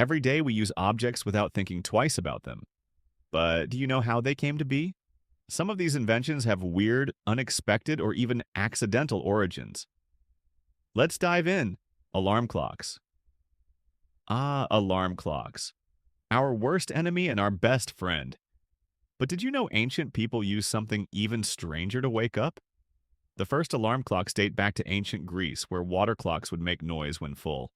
Every day we use objects without thinking twice about them. But do you know how they came to be? Some of these inventions have weird, unexpected, or even accidental origins. Let's dive in. Alarm clocks. Alarm clocks. Our worst enemy and our best friend. But did you know ancient people used something even stranger to wake up? The first alarm clocks date back to ancient Greece, where water clocks would make noise when full.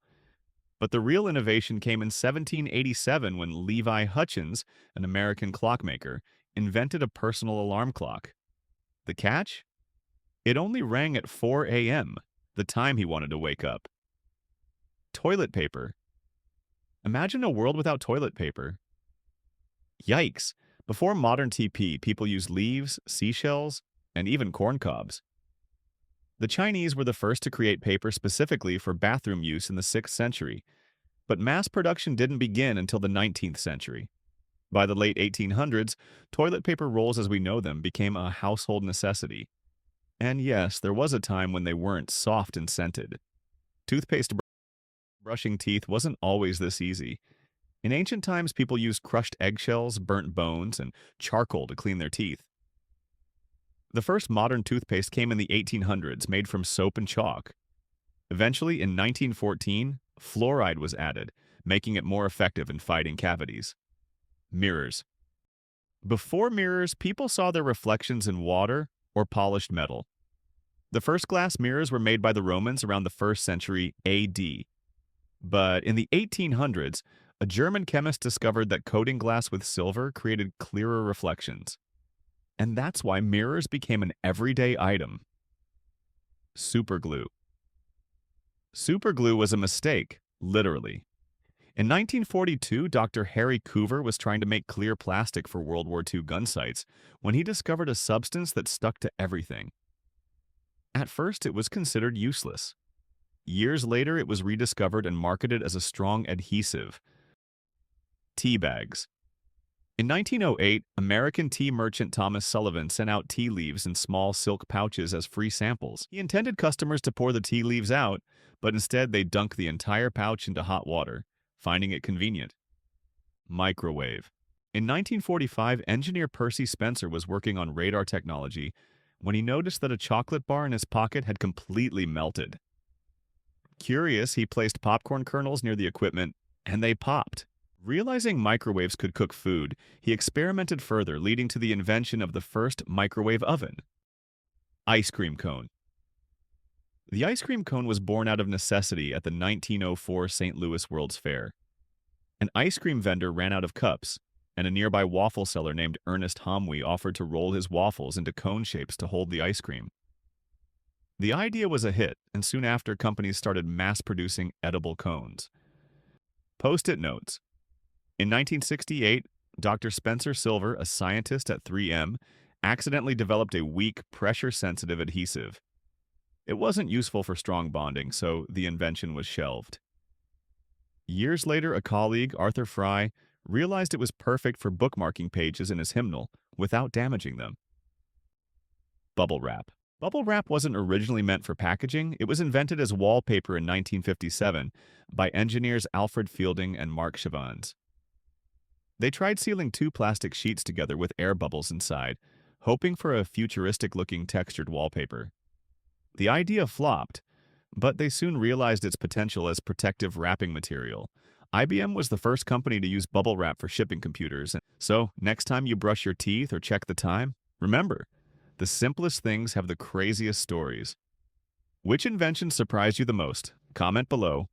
But the real innovation came in 1787 when Levi Hutchins, an American clockmaker, invented a personal alarm clock. The catch? It only rang at 4 a.m., the time he wanted to wake up. Toilet paper. Imagine a world without toilet paper. Yikes! Before modern TP, people used leaves, seashells, and even corn cobs. The Chinese were the first to create paper specifically for bathroom use in the 6th century, but mass production didn't begin until the 19th century. By the late 1800s, toilet paper rolls as we know them became a household necessity. And yes, there was a time when they weren't soft and scented. Toothpaste brushing teeth wasn't always this easy. In ancient times, people used crushed eggshells, burnt bones, and charcoal to clean their teeth. The first modern toothpaste came in the 1800s, made from soap and chalk. Eventually, in 1914, fluoride was added, making it more effective in fighting cavities. Mirrors. Before mirrors, people saw their reflections in water or polished metal. The first glass mirrors were made by the Romans around the 1st century AD. But in the 1800s, a German chemist discovered that coating glass with silver created clearer reflections. And that's why mirrors became an everyday item. Superglue. Superglue was a mistake, literally. In 1942, Dr. Harry Coover was trying to make clear plastic for World War II gun sights when he discovered a substance that stuck to everything. At first, it was considered useless. Years later, it was rediscovered and marketed as a strong adhesive. Tea bags. In 1908, American tea merchant Thomas Sullivan sent out tea leaves in small silk pouches as free samples. He intended customers to pour the tea leaves out, but instead they dunked the entire pouch into hot water, finding it convenient. Microwave. In 1945, engineer Percy Spencer was working on radar technology when he noticed that a chocolate bar in his pocket had completely melted. Curious, he placed popcorn kernels near the equipment, and they popped. Realizing microwaves could cook food, he experimented further, leading to the invention of the first microwave oven. Ice cream cone. The ice cream cone was born out of necessity at the 1904 St. Louis World's Fair. An ice cream vendor ran out of cups, and a nearby waffle seller named Ernest Homwe offered to roll his waffles into cone shapes to hold the ice cream. The idea was a hit, and soon after companies started mass-producing edible cones. Post-it notes. In 1968, Dr. Spencer Silver, a scientist at 3M, accidentally developed a weak, pressure-sensitive adhesive. It wasn't useful for strong bonding, so the invention was shelved. Years later, a colleague, Arthur Fry, realized it was perfect for bookmarking pages in his hymnal without damaging them. Bubble wrap. Bubble wrap wasn't originally meant for packaging. It was invented as wallpaper in 1957 by engineers Alfred Fielding and Mark Chavans. They tried sealing two plastic sheets together with air bubbles inside, hoping for a futuristic-looking textured wallpaper. The idea flopped, but they soon realized its potential as protective wrapping material. IBM was the first company to use bubble wrap for shipping computers, so next time you brush your teeth or check the time, remember, the simplest things have the craziest stories. Which invention surprised you the most? Comment below.